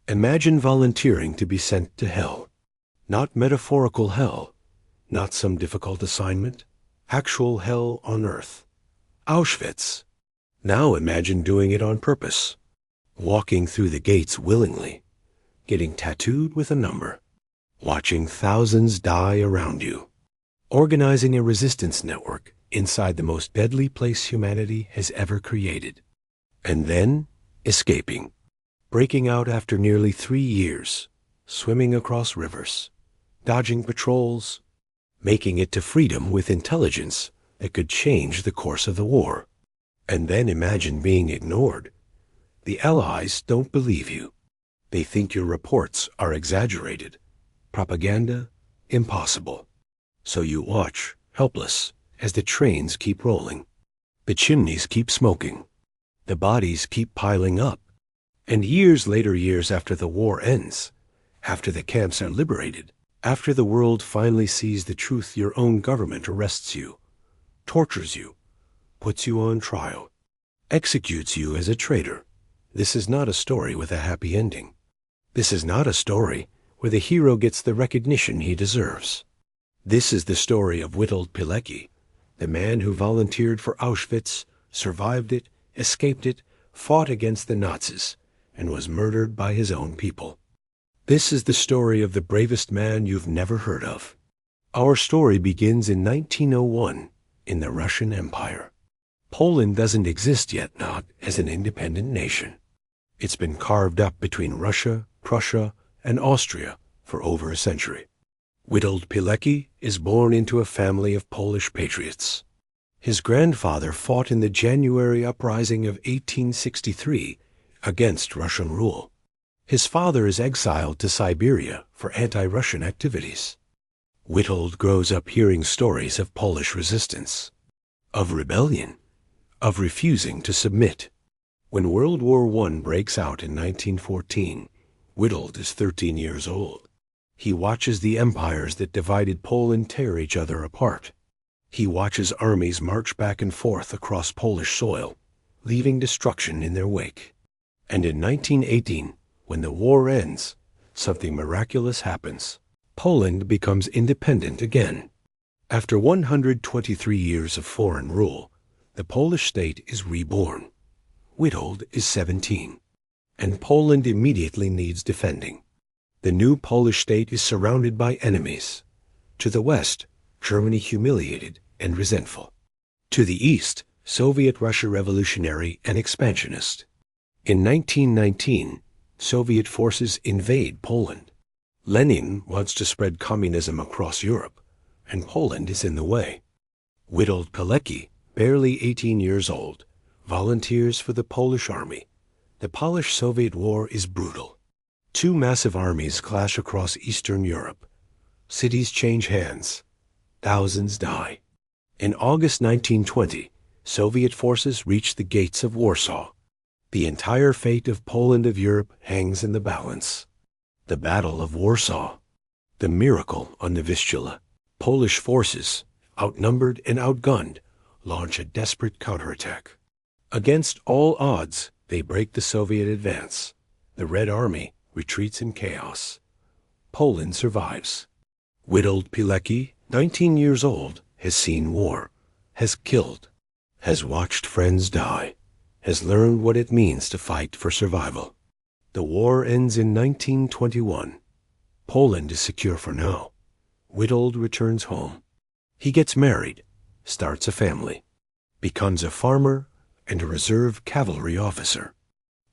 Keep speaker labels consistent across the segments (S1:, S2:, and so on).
S1: Imagine volunteering to be sent to hell. Not metaphorical hell, not some difficult assignment, actual hell on earth. Auschwitz. Now imagine doing it on purpose, walking through the gates willingly, getting tattooed with a number, watching thousands die around you, organizing a resistance network inside the most deadly place humanity has ever created, and then escaping, breaking out after nearly 3 years, swimming across rivers, dodging patrols, making it to freedom with intelligence that could change the course of the war. And then imagine being ignored. The Allies don't believe you. They think your reports are exaggerated. Propaganda, impossible. So you watch, helpless, as the trains keep rolling. The chimneys keep smoking. The bodies keep piling up. And years later, years after the war ends, after the camps are liberated, after the world finally sees the truth, your own government arrests you, tortures you, puts you on trial, executes you as a traitor. This is not a story with a happy ending. This is not a story where the hero gets the recognition he deserves. This is the story of Witold Pilecki, the man who volunteered for Auschwitz, survived it, escaped it, fought against the Nazis, and was murdered by his own people. This is the story of the bravest man you've never heard of. Our story begins in 1901 in the Russian Empire. Poland doesn't exist yet, not as an independent nation. It's been carved up between Russia, Prussia, and Austria for over a century. Witold Pilecki is born into a family of Polish patriots. His grandfather fought in the January Uprising of 1863 against Russian rule. His father is exiled to Siberia for anti-Russian activities. Witold grows up hearing stories of Polish resistance, of rebellion, of refusing to submit. When World War I breaks out in 1914, Witold is 13 years old. He watches the empires that divided Poland tear each other apart. He watches armies march back and forth across Polish soil, leaving destruction in their wake. And in 1918, when the war ends, something miraculous happens. Poland becomes independent again. After 123 years of foreign rule, the Polish state is reborn. Witold is 17, and Poland immediately needs defending. The new Polish state is surrounded by enemies. To the west, Germany humiliated and resentful. To the east, Soviet Russia revolutionary and expansionist. In 1919, Soviet forces invade Poland. Lenin wants to spread communism across Europe, and Poland is in the way. Witold Pilecki, barely 18 years old, volunteers for the Polish army. The Polish-Soviet War is brutal. 2 massive armies clash across Eastern Europe. Cities change hands. Thousands die. In August 1920, Soviet forces reach the gates of Warsaw. The entire fate of Poland of Europe hangs in the balance. The Battle of Warsaw. The miracle on the Vistula. Polish forces, outnumbered and outgunned, launch a desperate counterattack. Against all odds, they break the Soviet advance. The Red Army retreats in chaos. Poland survives. Witold Pilecki, 19 years old, has seen war, has killed, has watched friends die, has learned what it means to fight for survival. The war ends in 1921. Poland is secure for now. Witold returns home. He gets married, starts a family, becomes a farmer and a reserve cavalry officer.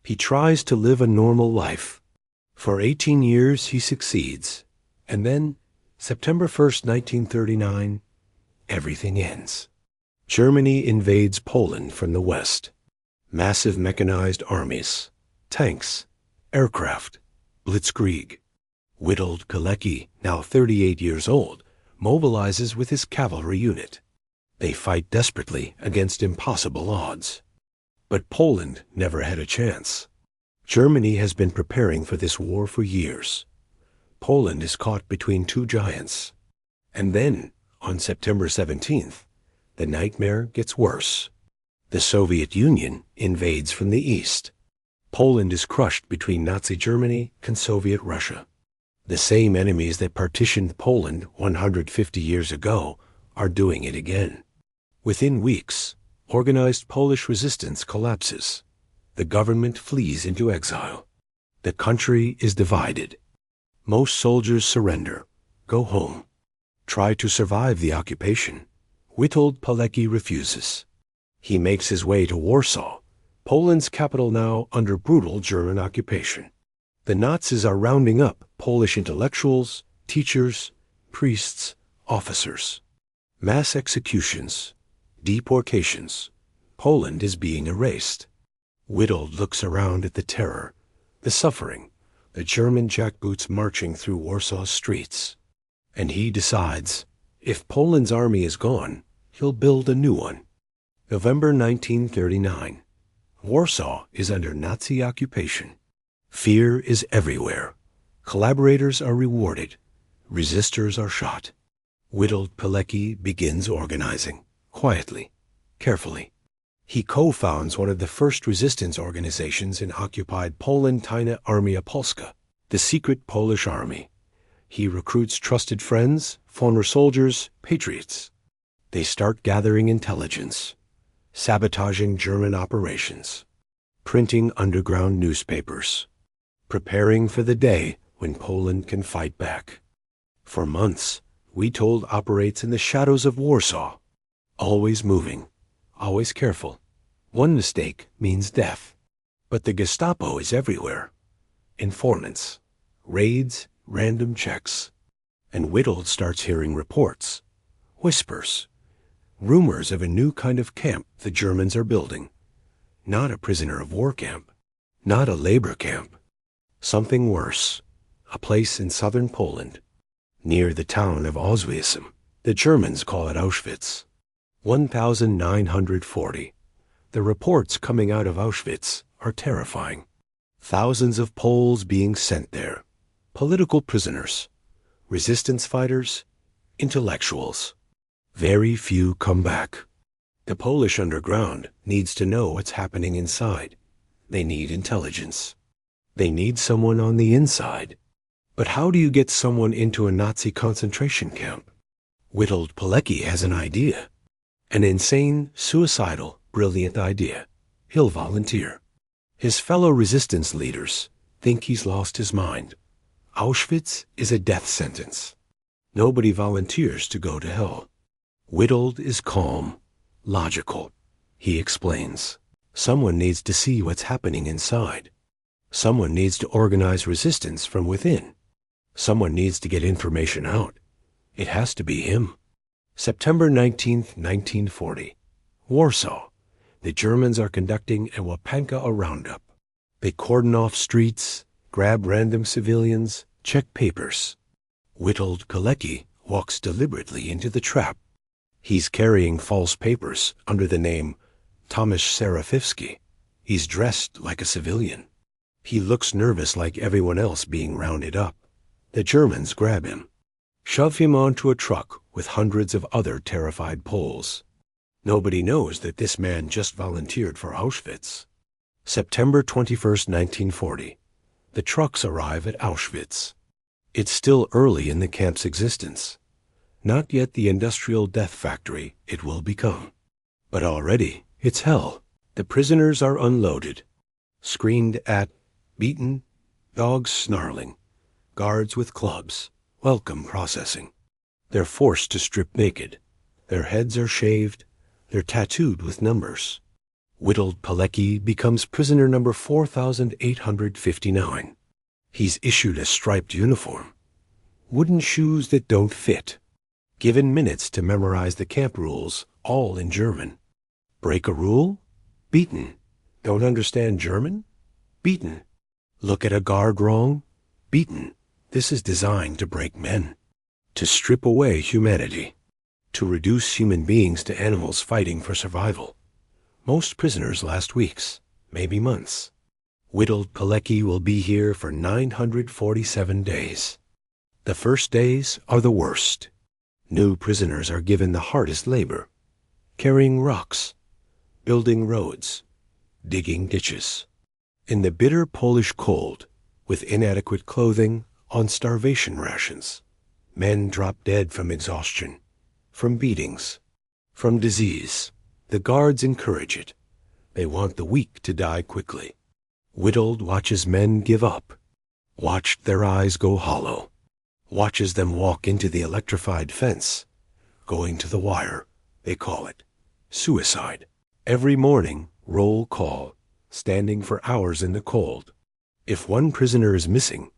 S1: He tries to live a normal life. For 18 years he succeeds. And then, September 1st, 1939, everything ends. Germany invades Poland from the west. Massive mechanized armies, tanks, aircraft, blitzkrieg. Witold Pilecki, now 38 years old, mobilizes with his cavalry unit. They fight desperately against impossible odds. But Poland never had a chance. Germany has been preparing for this war for years. Poland is caught between 2 giants. And then, on September 17th, the nightmare gets worse. The Soviet Union invades from the east. Poland is crushed between Nazi Germany and Soviet Russia. The same enemies that partitioned Poland 150 years ago are doing it again. Within weeks, organized Polish resistance collapses. The government flees into exile. The country is divided. Most soldiers surrender, go home, try to survive the occupation. Witold Pilecki refuses. He makes his way to Warsaw, Poland's capital now under brutal German occupation. The Nazis are rounding up Polish intellectuals, teachers, priests, officers. Mass executions, deportations. Poland is being erased. Witold looks around at the terror, the suffering, the German jackboots marching through Warsaw's streets. And he decides, if Poland's army is gone, he'll build a new one. November 1939. Warsaw is under Nazi occupation. Fear is everywhere. Collaborators are rewarded. Resistors are shot. Witold Pilecki begins organizing, quietly, carefully. He co-founds one of the first resistance organizations in occupied Poland, Tajna Armia Polska, the secret Polish army. He recruits trusted friends, former soldiers, patriots. They start gathering intelligence, sabotaging German operations, printing underground newspapers, preparing for the day when Poland can fight back. For months, Witold operates in the shadows of Warsaw, always moving, always careful. One mistake means death. But the Gestapo is everywhere. Informants, raids, random checks. And Witold starts hearing reports, whispers, rumors of a new kind of camp the Germans are building. Not a prisoner of war camp, not a labor camp. Something worse, a place in southern Poland, near the town of Auschwitz. The Germans call it Auschwitz. 1940. The reports coming out of Auschwitz are terrifying. Thousands of Poles being sent there. Political prisoners, resistance fighters, intellectuals. Very few come back. The Polish underground needs to know what's happening inside. They need intelligence. They need someone on the inside. But how do you get someone into a Nazi concentration camp? Witold Pilecki has an idea. An insane, suicidal, brilliant idea. He'll volunteer. His fellow resistance leaders think he's lost his mind. Auschwitz is a death sentence. Nobody volunteers to go to hell. Witold is calm, logical. He explains. Someone needs to see what's happening inside. Someone needs to organize resistance from within. Someone needs to get information out. It has to be him. September 19th, 1940. Warsaw. The Germans are conducting a Łapanka roundup. They cordon off streets, grab random civilians, check papers. Witold Pilecki walks deliberately into the trap. He's carrying false papers under the name Tomasz Serafivski. He's dressed like a civilian. He looks nervous like everyone else being rounded up. The Germans grab him, shove him onto a truck with hundreds of other terrified Poles. Nobody knows that this man just volunteered for Auschwitz. September 21st, 1940. The trucks arrive at Auschwitz. It's still early in the camp's existence. Not yet the industrial death factory it will become. But already it's hell. The prisoners are unloaded, screened at, beaten, dogs snarling, guards with clubs, welcome processing. They're forced to strip naked. Their heads are shaved. They're tattooed with numbers. Witold Pilecki becomes prisoner number 4,859. He's issued a striped uniform, wooden shoes that don't fit, given minutes to memorize the camp rules, all in German. Break a rule? Beaten. Don't understand German? Beaten. Look at a guard wrong? Beaten. This is designed to break men, to strip away humanity, to reduce human beings to animals fighting for survival. Most prisoners last weeks, maybe months. Witold Pilecki will be here for 947 days. The first days are the worst. New prisoners are given the hardest labor, carrying rocks, building roads, digging ditches. In the bitter Polish cold, with inadequate clothing, on starvation rations, men drop dead from exhaustion, from beatings, from disease. The guards encourage it. They want the weak to die quickly. Witold watches men give up, watched their eyes go hollow, watches them walk into the electrified fence, going to the wire, they call it, suicide. Every morning, roll call, standing for hours in the cold. If one prisoner is missing,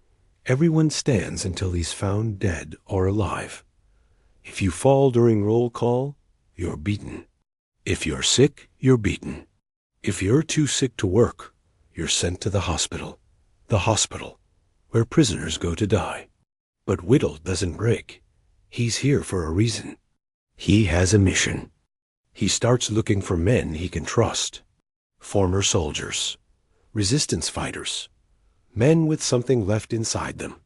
S1: everyone stands until he's found dead or alive. If you fall during roll call, you're beaten. If you're sick, you're beaten. If you're too sick to work, you're sent to the hospital where prisoners go to die. But Witold doesn't break. He's here for a reason. He has a mission. He starts looking for men he can trust. Former soldiers, resistance fighters, men with something left inside them.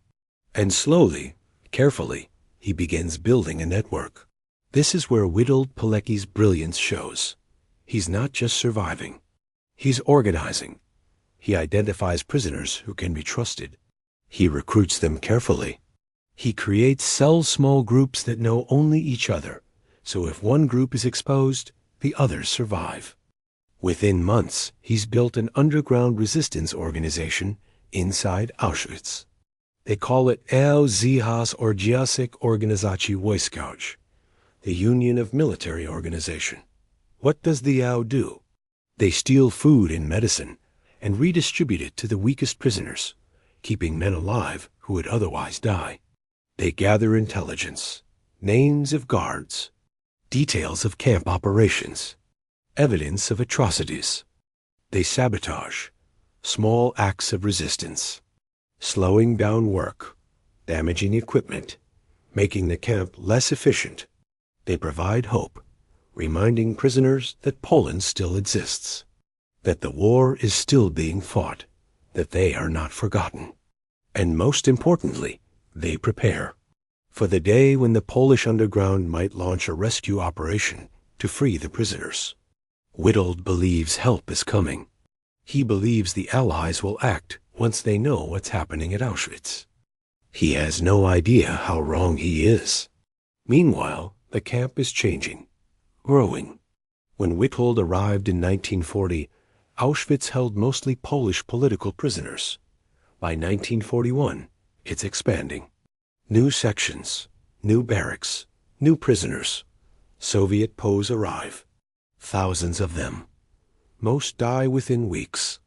S1: And slowly, carefully, he begins building a network. This is where Witold Pilecki's brilliance shows. He's not just surviving. He's organizing. He identifies prisoners who can be trusted. He recruits them carefully. He creates small groups that know only each other, so if one group is exposed, the others survive. Within months, he's built an underground resistance organization inside Auschwitz. They call it Związek Organizacji Wojskowych, the Union of Military Organization. What does the OU do? They steal food and medicine and redistribute it to the weakest prisoners, keeping men alive who would otherwise die. They gather intelligence, names of guards, details of camp operations, evidence of atrocities. They sabotage, small acts of resistance, slowing down work, damaging equipment, making the camp less efficient. They provide hope, reminding prisoners that Poland still exists, that the war is still being fought, that they are not forgotten. And most importantly, they prepare for the day when the Polish underground might launch a rescue operation to free the prisoners. Witold believes help is coming. He believes the Allies will act once they know what's happening at Auschwitz. He has no idea how wrong he is. Meanwhile, the camp is changing, growing. When Witold arrived in 1940, Auschwitz held mostly Polish political prisoners. By 1941, it's expanding. New sections, new barracks, new prisoners. Soviet Poles arrive. Thousands of them. Most die within weeks,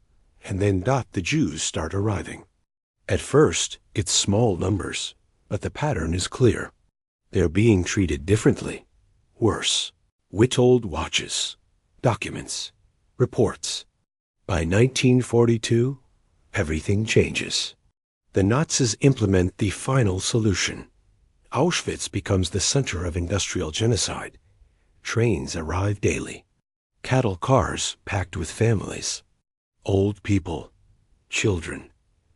S1: and then the Jews start arriving. At first, it's small numbers, but the pattern is clear. They're being treated differently, worse. Witold watches, documents, reports. By 1942, everything changes. The Nazis implement the final solution. Auschwitz becomes the center of industrial genocide. Trains arrive daily. Cattle cars packed with families. Old people, children,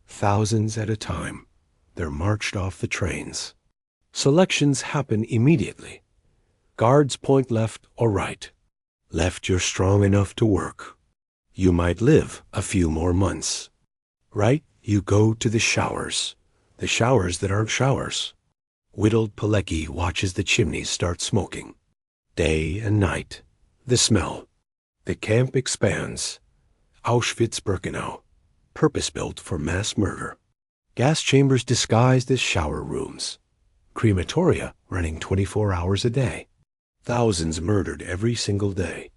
S1: thousands at a time. They're marched off the trains. Selections happen immediately. Guards point left or right. Left, you're strong enough to work. You might live a few more months. Right, you go to the showers that aren't showers. Witold Pilecki watches the chimneys start smoking. Day and night, the smell. The camp expands. Auschwitz-Birkenau, purpose-built for mass murder. Gas chambers disguised as shower rooms. Crematoria running 24 hours a day. Thousands murdered every single day.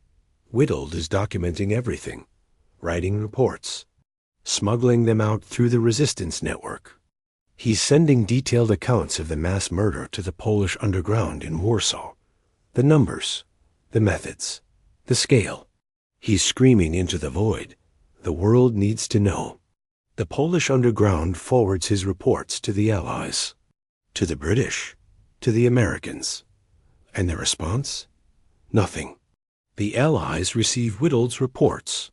S1: Witold is documenting everything, writing reports, smuggling them out through the resistance network. He's sending detailed accounts of the mass murder to the Polish underground in Warsaw. The numbers, the methods, the scale. He's screaming into the void. The world needs to know. The Polish underground forwards his reports to the Allies, to the British, to the Americans. And the response? Nothing. The Allies receive Witold's reports.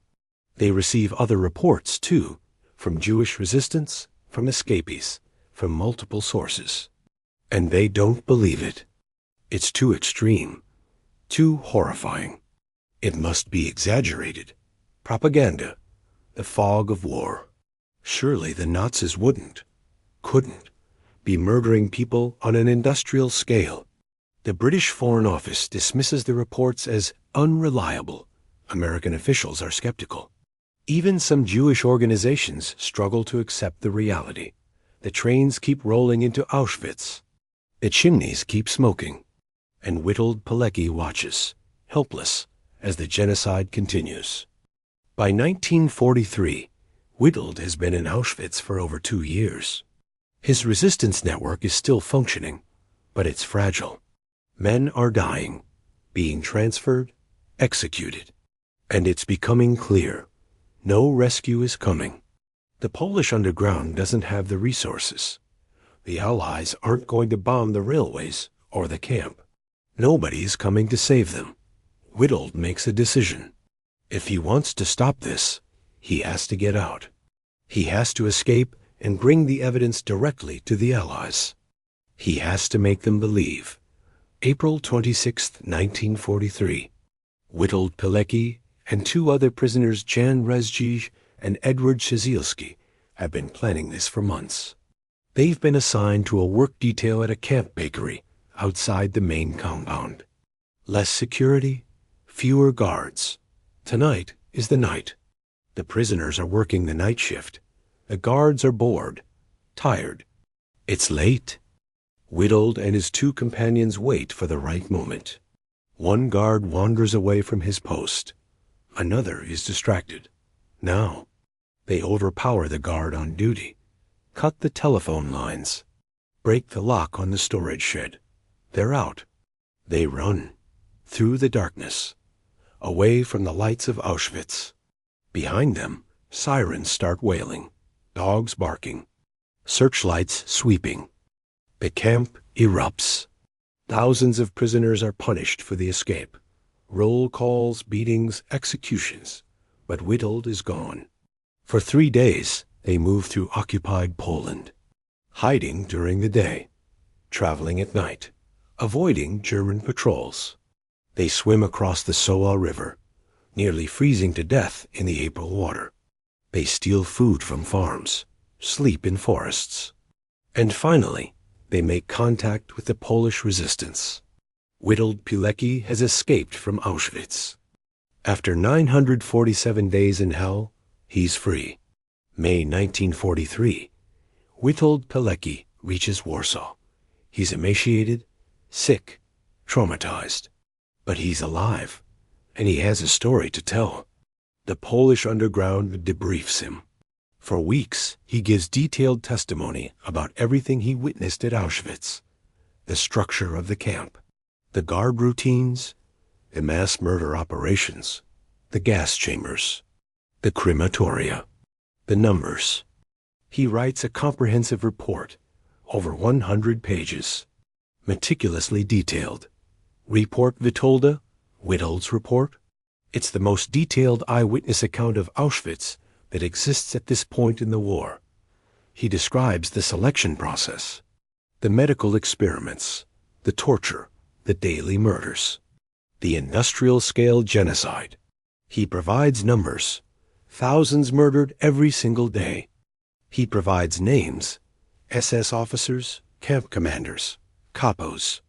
S1: They receive other reports, too, from Jewish resistance, from escapees, from multiple sources. And they don't believe it. It's too extreme, too horrifying. It must be exaggerated. Propaganda. the fog of war. Surely the Nazis couldn't be murdering people on an industrial scale. The British Foreign Office dismisses the reports as unreliable. American officials are skeptical. Even some Jewish organizations struggle to accept the reality. The trains keep rolling into Auschwitz. The chimneys keep smoking. And Witold Pilecki watches, helpless, as the genocide continues. By 1943, Witold has been in Auschwitz for over 2 years. His resistance network is still functioning, but it's fragile. Men are dying, being transferred, executed. And it's becoming clear, no rescue is coming. The Polish underground doesn't have the resources. The Allies aren't going to bomb the railways or the camp. Nobody is coming to save them. Witold makes a decision. If he wants to stop this, he has to get out. He has to escape and bring the evidence directly to the Allies. He has to make them believe. April 26, 1943. Witold Pilecki and 2 other prisoners, Jan Rezgij and Edward Szyzielski, have been planning this for months. They've been assigned to a work detail at a camp bakery outside the main compound. Less security, fewer guards. Tonight is the night. The prisoners are working the night shift. The guards are bored, tired. It's late. Witold and his 2 companions wait for the right moment. One guard wanders away from his post. Another is distracted. Now, they overpower the guard on duty, cut the telephone lines, break the lock on the storage shed. They're out. They run, through the darkness, away from the lights of Auschwitz. Behind them, sirens start wailing, dogs barking, searchlights sweeping. The camp erupts. Thousands of prisoners are punished for the escape. Roll calls, beatings, executions. But Witold is gone. For 3 days, they move through occupied Poland, hiding during the day, traveling at night, avoiding German patrols. They swim across the Soa River, nearly freezing to death in the April water. They steal food from farms, sleep in forests. And finally, they make contact with the Polish resistance. Witold Pilecki has escaped from Auschwitz. After 947 days in hell, he's free. May 1943, Witold Pilecki reaches Warsaw. He's emaciated, sick, traumatized. But he's alive, and he has a story to tell. The Polish underground debriefs him. For weeks, he gives detailed testimony about everything he witnessed at Auschwitz, the structure of the camp, the guard routines, the mass murder operations, the gas chambers, the crematoria, the numbers. He writes a comprehensive report, over 100 pages, meticulously detailed. Report Witolda, Witold's report. It's the most detailed eyewitness account of Auschwitz that exists at this point in the war. He describes the selection process, the medical experiments, the torture, the daily murders, the industrial-scale genocide. He provides numbers, thousands murdered every single day. He provides names, SS officers, camp commanders, capos.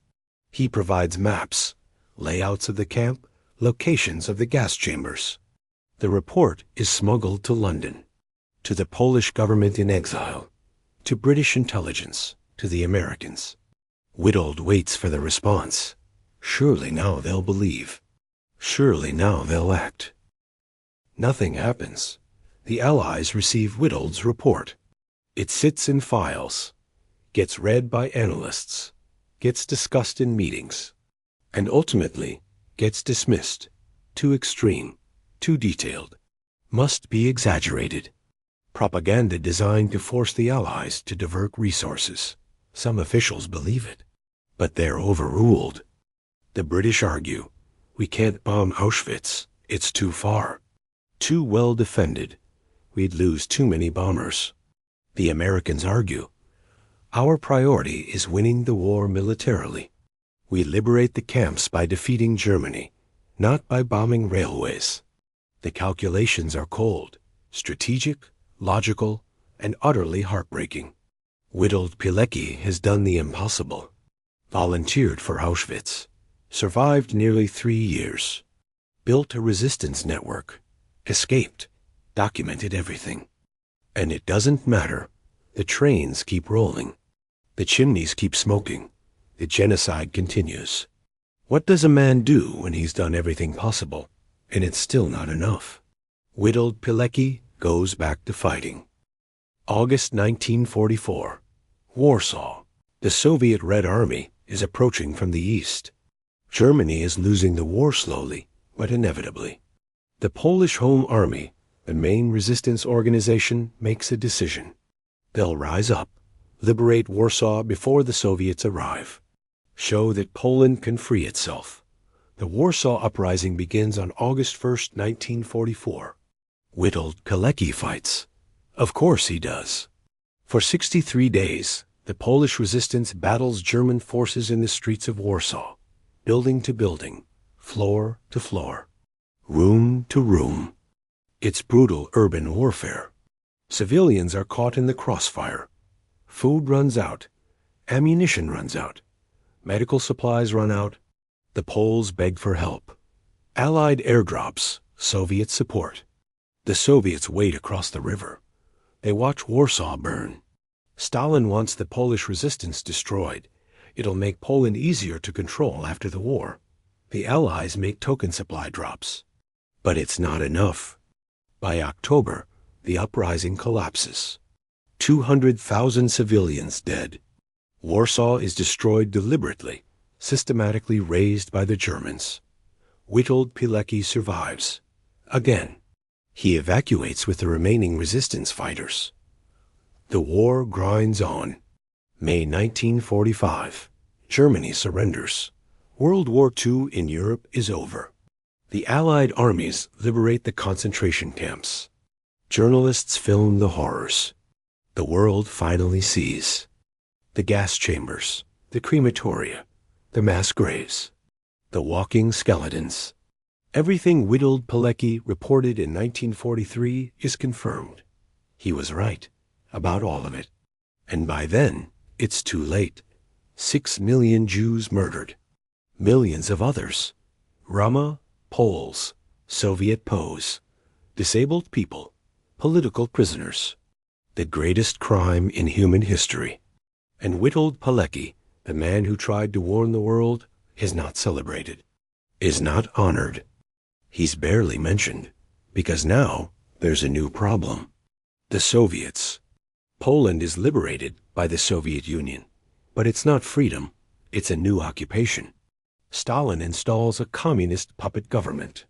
S1: He provides maps, layouts of the camp, locations of the gas chambers. The report is smuggled to London, to the Polish government in exile, to British intelligence, to the Americans. Witold waits for the response. Surely now they'll believe. Surely now they'll act. Nothing happens. The Allies receive Witold's report. It sits in files, gets read by analysts, gets discussed in meetings, and ultimately gets dismissed. Too extreme, too detailed, must be exaggerated. Propaganda designed to force the Allies to divert resources. Some officials believe it, but they're overruled. The British argue, we can't bomb Auschwitz, it's too far. Too well defended, we'd lose too many bombers. The Americans argue, our priority is winning the war militarily. We liberate the camps by defeating Germany, not by bombing railways. The calculations are cold, strategic, logical, and utterly heartbreaking. Witold Pilecki has done the impossible. Volunteered for Auschwitz, survived nearly 3 years, built a resistance network, escaped, documented everything. And it doesn't matter. The trains keep rolling. The chimneys keep smoking. The genocide continues. What does a man do when he's done everything possible, and it's still not enough? Witold Pilecki goes back to fighting. August 1944. Warsaw. The Soviet Red Army is approaching from the east. Germany is losing the war slowly, but inevitably. The Polish Home Army, the main resistance organization, makes a decision. They'll rise up, liberate Warsaw before the Soviets arrive, show that Poland can free itself. The Warsaw Uprising begins on August 1st, 1944. Witold Pilecki fights. Of course he does. For 63 days, the Polish resistance battles German forces in the streets of Warsaw, building to building, floor to floor, room to room. It's brutal urban warfare. Civilians are caught in the crossfire. Food runs out. Ammunition runs out. Medical supplies run out. The Poles beg for help. Allied airdrops, Soviet support. The Soviets wait across the river. They watch Warsaw burn. Stalin wants the Polish resistance destroyed. It'll make Poland easier to control after the war. The Allies make token supply drops. But it's not enough. By October, the uprising collapses. 200,000 civilians dead. Warsaw is destroyed deliberately, systematically razed by the Germans. Witold Pilecki survives. Again. He evacuates with the remaining resistance fighters. The war grinds on. May 1945. Germany surrenders. World War II in Europe is over. The Allied armies liberate the concentration camps. Journalists film the horrors. The world finally sees. The gas chambers, the crematoria, the mass graves, the walking skeletons. Everything Witold Pilecki reported in 1943 is confirmed. He was right about all of it. And by then, it's too late. 6 million Jews murdered. Millions of others. Roma, Poles, Soviet Pows, disabled people, political prisoners. The greatest crime in human history. And Witold Pilecki, the man who tried to warn the world, is not celebrated, is not honored. He's barely mentioned, because now there's a new problem. The Soviets. Poland is liberated by the Soviet Union, but it's not freedom, it's a new occupation. Stalin installs a communist puppet government.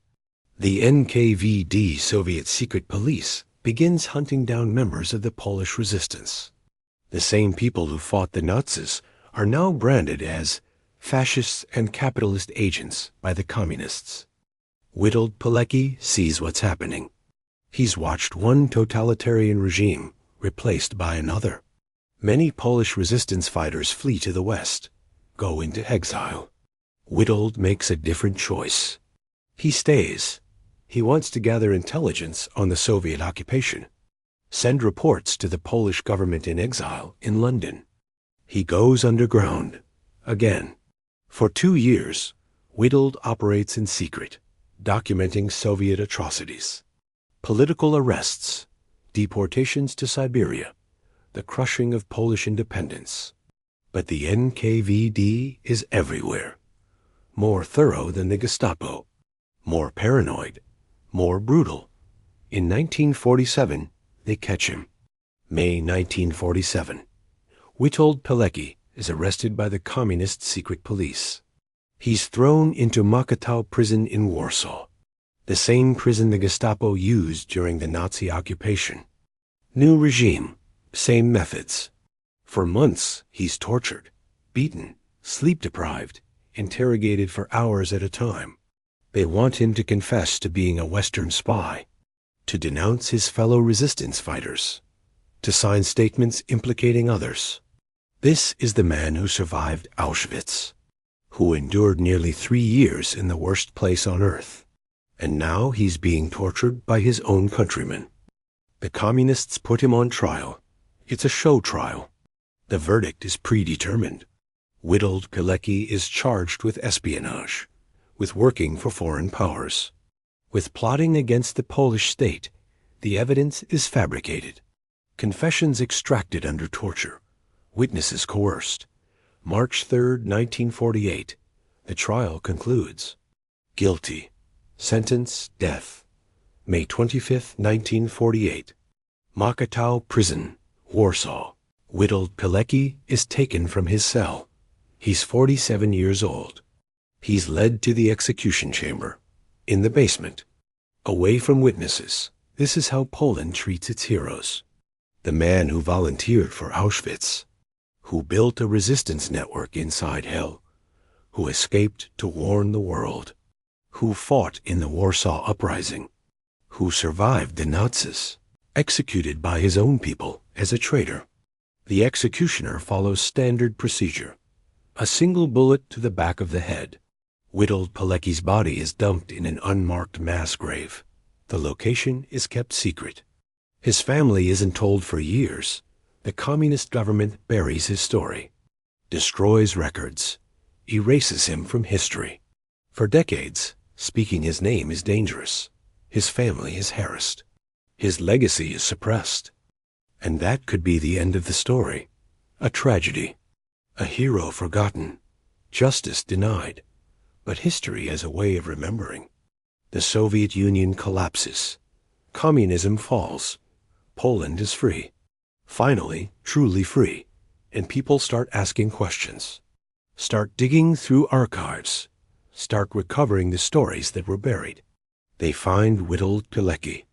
S1: The NKVD Soviet secret police begins hunting down members of the Polish resistance. The same people who fought the Nazis are now branded as fascists and capitalist agents by the communists. Witold Pilecki sees what's happening. He's watched one totalitarian regime replaced by another. Many Polish resistance fighters flee to the West, go into exile. Witold makes a different choice. He stays. He wants to gather intelligence on the Soviet occupation, send reports to the Polish government in exile in London. He goes underground, again. For 2 years, Witold operates in secret, documenting Soviet atrocities. Political arrests, deportations to Siberia, the crushing of Polish independence. But the NKVD is everywhere. More thorough than the Gestapo, more paranoid, more brutal. In 1947, they catch him. May 1947. Witold Pilecki is arrested by the communist secret police. He's thrown into Machitał prison in Warsaw, the same prison the Gestapo used during the Nazi occupation. New regime, same methods. For months, he's tortured, beaten, sleep-deprived, interrogated for hours at a time. They want him to confess to being a Western spy, to denounce his fellow resistance fighters, to sign statements implicating others. This is the man who survived Auschwitz, who endured nearly 3 years in the worst place on earth. And now he's being tortured by his own countrymen. The communists put him on trial. It's a show trial. The verdict is predetermined. Witold Pilecki is charged with espionage, with working for foreign powers, with plotting against the Polish state. The evidence is fabricated. Confessions extracted under torture. Witnesses coerced. March 3, 1948. The trial concludes. Guilty. Sentence, death. May 25, 1948. Mokotów Prison, Warsaw. Witold Pilecki is taken from his cell. He's 47 years old. He's led to the execution chamber, in the basement, away from witnesses. This is how Poland treats its heroes. The man who volunteered for Auschwitz, who built a resistance network inside hell, who escaped to warn the world, who fought in the Warsaw Uprising, who survived the Nazis, executed by his own people as a traitor. The executioner follows standard procedure. A single bullet to the back of the head. Witold Pilecki's body is dumped in an unmarked mass grave. The location is kept secret. His family isn't told for years. The communist government buries his story, destroys records, erases him from history. For decades, speaking his name is dangerous. His family is harassed. His legacy is suppressed. And that could be the end of the story. A tragedy. A hero forgotten. Justice denied. But history has a way of remembering. The Soviet Union collapses. Communism falls. Poland is free. Finally, truly free. And people start asking questions. Start digging through archives. Start recovering the stories that were buried. They find Witold Pilecki.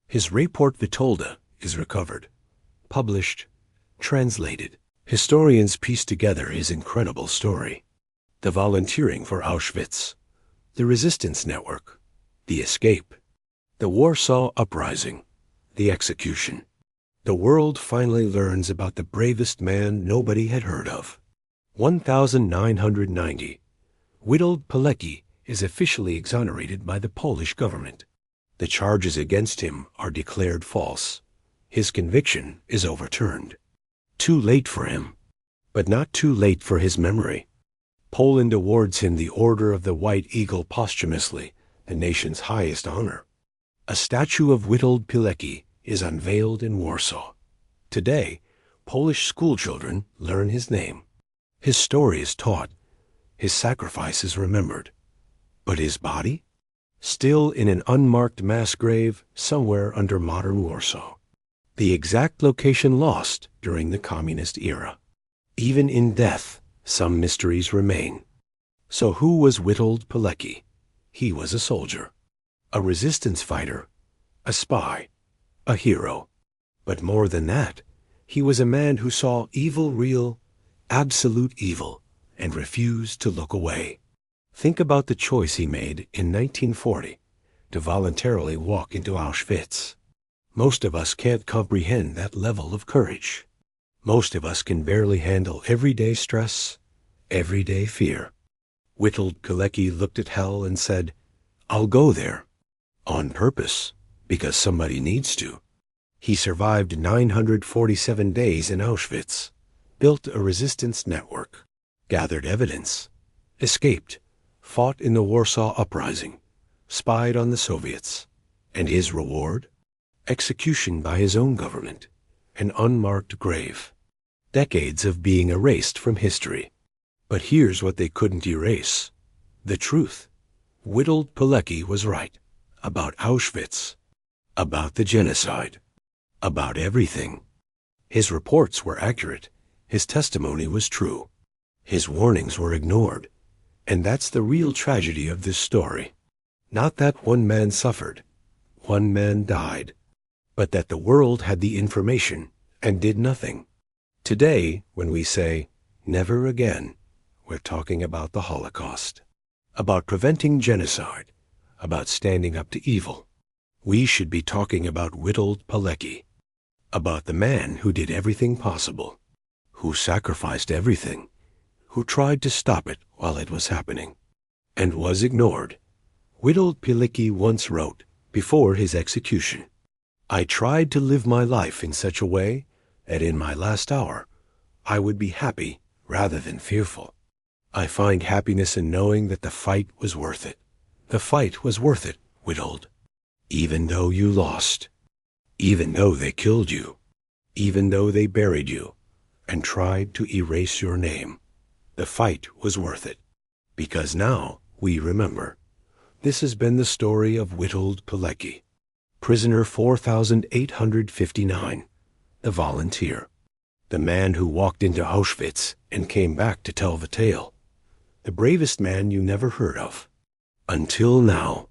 S1: His report Witolda is recovered, published, translated. Historians piece together his incredible story. The volunteering for Auschwitz, the resistance network, the escape, the Warsaw Uprising, the execution. The world finally learns about the bravest man nobody had heard of. 1990. Witold Pilecki is officially exonerated by the Polish government. The charges against him are declared false. His conviction is overturned. Too late for him, but not too late for his memory. Poland awards him the Order of the White Eagle posthumously, the nation's highest honor. A statue of Witold Pilecki is unveiled in Warsaw. Today, Polish schoolchildren learn his name. His story is taught. His sacrifice is remembered. But his body? Still in an unmarked mass grave somewhere under modern Warsaw. The exact location lost during the communist era. Even in death, some mysteries remain. So who was Witold Pilecki? He was a soldier, a resistance fighter, a spy, a hero. But more than that, he was a man who saw evil real, absolute evil, and refused to look away. Think about the choice he made in 1940 to voluntarily walk into Auschwitz. Most of us can't comprehend that level of courage. Most of us can barely handle everyday stress, everyday fear. Witold Pilecki looked at hell and said, "I'll go there." On purpose, because somebody needs to. He survived 947 days in Auschwitz, built a resistance network, gathered evidence, escaped, fought in the Warsaw Uprising, spied on the Soviets. And his reward? Execution by his own government, an unmarked grave. Decades of being erased from history. But here's what they couldn't erase. The truth. Witold Pilecki was right. About Auschwitz. About the genocide. About everything. His reports were accurate. His testimony was true. His warnings were ignored. And that's the real tragedy of this story. Not that one man suffered. One man died. But that the world had the information and did nothing. Today, when we say, never again, we're talking about the Holocaust. About preventing genocide. About standing up to evil. We should be talking about Witold Pilecki. About the man who did everything possible. Who sacrificed everything. Who tried to stop it while it was happening. And was ignored. Witold Pilecki once wrote, before his execution, I tried to live my life in such a way that in my last hour I would be happy rather than fearful. I find happiness in knowing that the fight was worth it. The fight was worth it, Witold. Even though you lost, even though they killed you, even though they buried you and tried to erase your name, the fight was worth it. Because now we remember. This has been the story of Witold Pilecki, prisoner 4859, the volunteer, the man who walked into Auschwitz and came back to tell the tale, the bravest man you never heard of. Until now.